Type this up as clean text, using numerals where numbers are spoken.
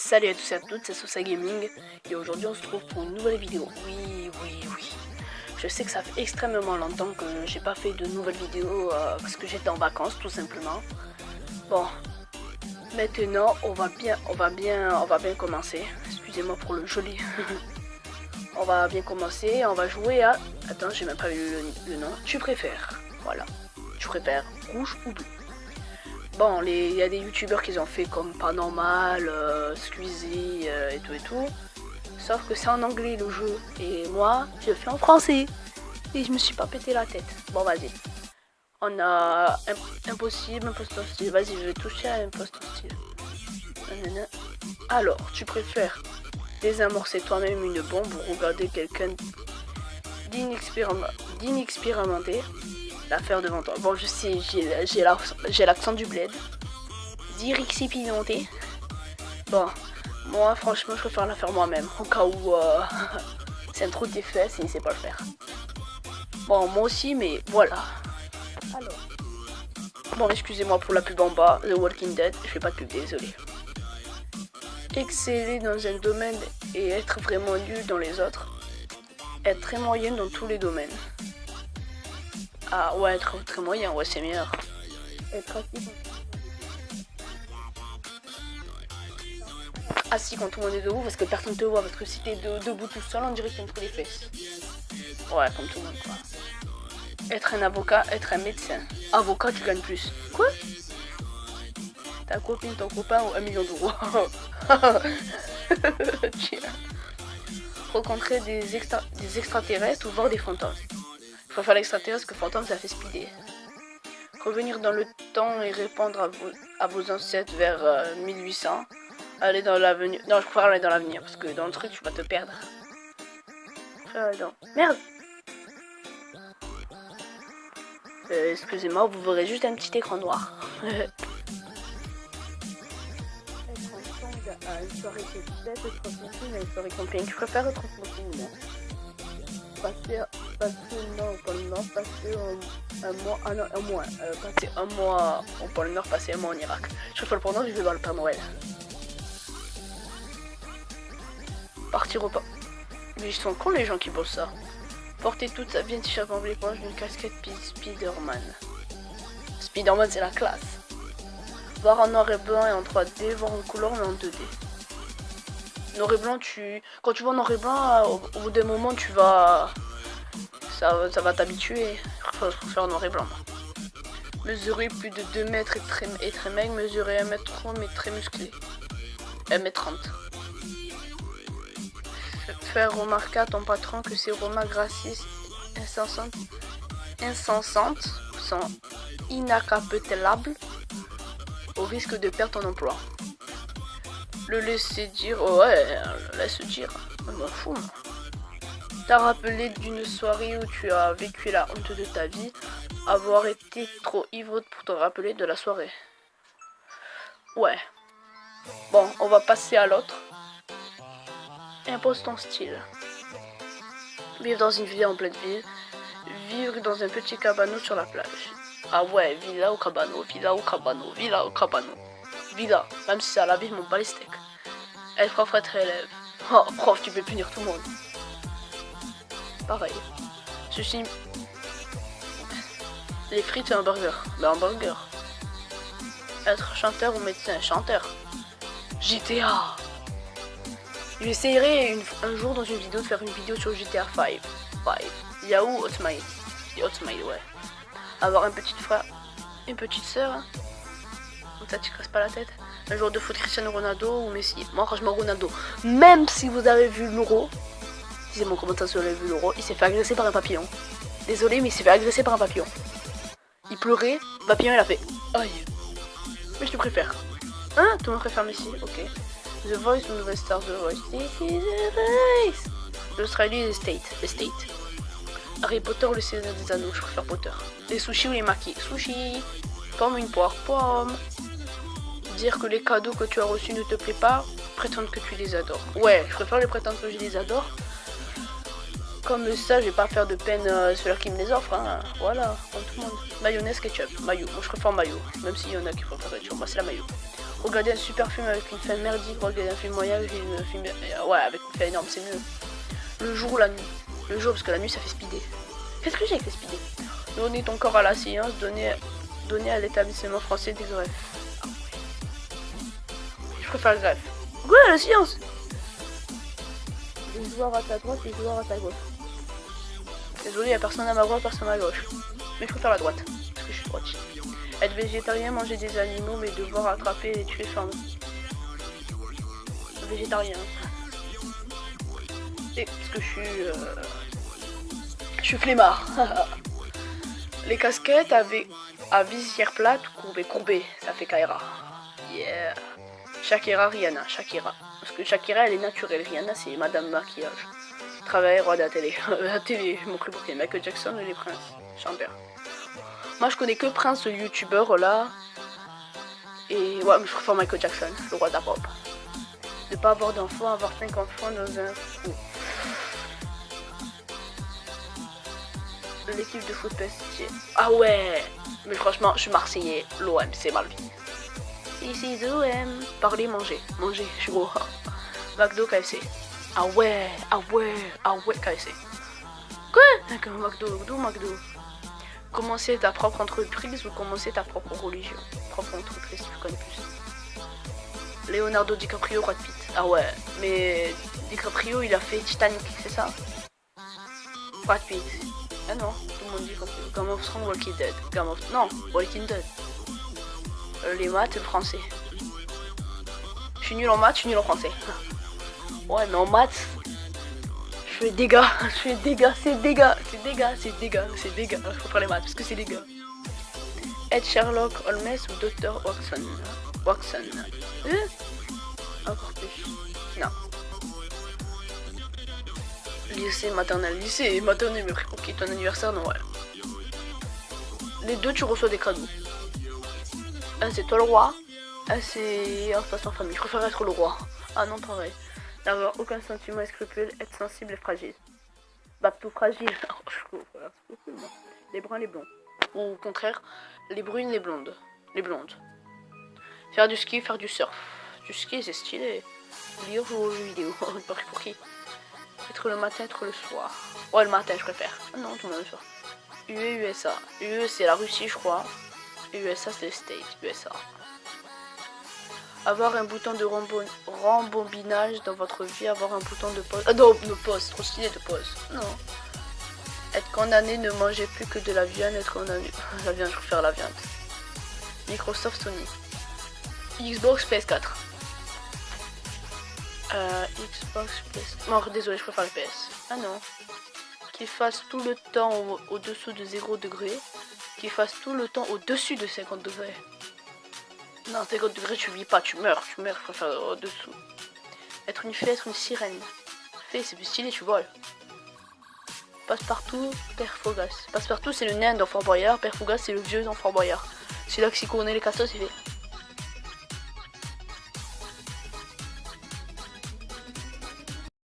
Salut à tous et à toutes, c'est Sosa Gaming et aujourd'hui on se trouve pour une nouvelle vidéo. Oui. Je sais que ça fait extrêmement longtemps que j'ai pas fait de nouvelles vidéos parce que j'étais en vacances tout simplement. Bon, maintenant on va bien commencer. Excusez-moi pour le joli. On va bien commencer, on va jouer à... Attends, j'ai même pas eu le nom. Tu préfères, voilà. Tu préfères rouge ou bleu? Bon, il y a des youtubeurs qui ont fait comme Paranormal, Squeezie et tout. Sauf que c'est en anglais le jeu. Et moi, je le fais en français. Et je me suis pas pété la tête. Bon, vas-y. On a impossible, imposteur style. Vas-y, je vais toucher à imposteur style. Alors, tu préfères désamorcer toi-même une bombe ou regarder quelqu'un d'inexpérimenté la faire devant toi? Bon, je sais, j'ai l'accent du bled. D'irexipinonté. Bon, moi, franchement, je préfère la faire moi-même. Au cas où c'est un trou de fesses et il sait pas le faire. Bon, moi aussi, mais voilà. Alors. Bon, excusez-moi pour la pub en bas. The Walking Dead. Je fais pas de pub, désolé. Exceller dans un domaine et être vraiment nul dans les autres. Être très moyen dans tous les domaines. Ah ouais, être très moyen, ouais, c'est meilleur. Être assis quand tout le monde est debout parce que personne te voit. Parce que si t'es debout tout seul, on dirait que t'as entre les fesses. Ouais, comme tout le monde, quoi. Être un avocat, être un médecin. Avocat, tu gagnes plus. Quoi? Ta copine, ton copain ou 1 million d'euros. Rencontrer des extraterrestres ou voir des fantômes. Je préfère l'extraterrestre que fantôme, ça fait speeder. Revenir dans le temps et répondre à vos ancêtres vers 1800. Aller dans l'avenir. Non, je préfère aller dans l'avenir parce que dans le truc, tu vas te perdre. Merde! Excusez-moi, vous verrez juste un petit écran noir. Une soirée une soirée camping. Je préfère être tranquille. Passer non, au pôle Nord, passer un mois, passer un mois au pôle Nord, passer un mois en Irak. Je préfère le pôle Nord, je vais voir le Père Noël. Partir au pas. Mais ils sont cons les gens qui bossent ça. Porter toute sa vie un t-shirt en bleu poche d'une casquette Spider-Man. Spider-Man c'est la classe. Voir en noir et blanc et en 3D, voir en couleur mais en 2D. Noir et blanc, quand tu vois noir et blanc, au bout d'un moment tu vas... Ça va t'habituer. Faut faire noir et blanc. Mesurer plus de 2 mètres et très maigre, mesurer 1m30 mais très musclé. 1m30. Faire remarquer à ton patron que ses remarques racistes insensantes sont inacceptables au risque de perdre ton emploi. Le laisser dire, ouais, laisse dire, je m'en fous. T'as rappelé d'une soirée où tu as vécu la honte de ta vie, avoir été trop ivre pour te rappeler de la soirée. Ouais. Bon, on va passer à l'autre. Impose ton style. Vivre dans une ville en pleine ville. Vivre dans un petit cabanon sur la plage. Ah ouais, villa ou cabano, villa ou cabano, villa ou cabano. Villa, même si c'est à la ville, mon balistique. Être prof, être élève. Oh, prof, tu peux punir tout le monde. Pareil. Ceci. Les frites et un burger. Mais un burger. Être chanteur ou médecin. Chanteur. GTA. J'essayerai un jour dans une vidéo de faire une vidéo sur GTA 5. Yahoo Hotmail. Hotmail, ouais. Avoir un petit frère, une petite soeur. Hein. Comme ça, tu te casses pas la tête. Un joueur de foot Cristiano Ronaldo ou Messi. Moi, franchement, Ronaldo. Même si vous avez vu l'euro, disez mon commentaire si vous avez vu l'euro, il s'est fait agresser par un papillon. Désolé, mais il s'est fait agresser par un papillon. Il pleurait, le papillon, il a fait aïe. Mais je te préfère. Hein? Tout le monde préfère Messi, ok. The Voice, une nouvelle star de The Voice. This is the Voice. L'Australie, the State. Harry Potter ou le Seigneur des Anneaux, je préfère Potter. Les sushis ou les makis? Sushi. Pomme ou une poire? Pomme. Dire que les cadeaux que tu as reçus ne te plaisent pas, prétendre que tu les adores. Ouais, je préfère les prétendre que je les adore. Comme ça, je vais pas faire de peine à ceux qui me les offrent. Hein. Voilà, comme tout le monde. Mayonnaise, ketchup, mayo. Moi, je préfère mayo. Même s'il y en a qui préfèrent ketchup, moi, c'est la mayo. Regarder un super film avec une fin merdique, regarder un film moyen avec une film... Ouais, avec une fin énorme, c'est mieux. Le jour ou la nuit. Le jour, parce que la nuit, ça fait speeder. Qu'est-ce que j'ai avec les speeder? Donner ton corps à la science, donner à l'établissement français des greffes. Je préfère greffe. Ouais, la science. Les joueurs à ta droite, les joueurs à ta gauche. Désolé, y a personne à ma droite, personne à ma gauche. Mais je préfère la droite, parce que je suis droite. Être végétarien, manger des animaux, mais devoir attraper et tuer sans végétarien. Et parce que je suis flemmard. Les casquettes à visière plate ou courbée, ça fait Kaira. Yeah. Shakira, Rihanna, Shakira. Parce que Shakira, elle est naturelle. Rihanna, c'est Madame Maquillage. Travaille roi de la télé. La télé, mon plus préféré. Michael Jackson et les princes. Chanteur. Moi, je connais que Prince, le youtubeur là. Et ouais, mais je préfère Michael Jackson, le roi de la pop. Ne pas avoir d'enfants, avoir 5 enfants dans un... L'équipe de foot PSG. Ah ouais. Mais franchement, je suis Marseillais. L'OM, c'est mal vu. Ici, l'OM. Parler, manger. Manger, je suis gros. McDo, KFC. Ah ouais, KFC. Quoi? D'accord, McDo. Commencer ta propre entreprise ou commencer ta propre religion. Propre entreprise, tu connais plus. Leonardo DiCaprio, Brad Pitt. Ah ouais, mais DiCaprio, il a fait Titanic, c'est ça? Brad Pitt. Ah non, tout le monde dit Game of Thrones, Walking Dead. Non, Walking Dead. Les maths et le français. Je suis nul en maths, je suis nul en français. Ouais, mais en maths, je fais dégâts, c'est dégâts. Je préfère les maths parce que c'est dégâts. Être Sherlock Holmes ou Dr. Watson. Encore plus. Non. Lycée, maternelle, mais pour qui ton anniversaire, non, ouais. Les deux, tu reçois des cadeaux. Un, c'est toi le roi. Un, c'est un passe en famille. Je préfère être le roi. Ah non, pareil. N'avoir aucun sentiment scrupule, être sensible et fragile. Bah, plutôt fragile. Les bruns, les blonds. Ou au contraire, les brunes, les blondes. Les blondes. Faire du ski, faire du surf. Du ski, c'est stylé. Lire, jouer aux jeux vidéo. Pour qui? Être le matin, être le soir. Ouais, le matin, je préfère. Ah non, tout le monde le soir. UE, USA. UE, c'est la Russie, je crois. Et USA, c'est les States. USA. Avoir un bouton de rembobinage dans votre vie, avoir un bouton de pause. Ah non, de pause, trop stylé de pause. Non. Être condamné, ne manger plus que de la viande, être condamné. La viande, je préfère la viande. Microsoft, Sony. Xbox, PS4. Xbox, PS. Non, désolé, je préfère le PS. Ah non. Qu'il fasse tout le temps au-dessous de 0 degré. Qu'il fasse tout le temps au-dessus de 50 degrés. Non, 50 degrés, tu vis pas, tu meurs, je préfère au-dessous. Être une fée, être une sirène. Fée, c'est plus stylé, tu voles. Passe-partout, Père Fougas. Passe-partout, c'est le nain dans Fort Boyard, Père Fougas, c'est le vieux dans Fort Boyard. C'est là que s'il connaît les cassos, il fait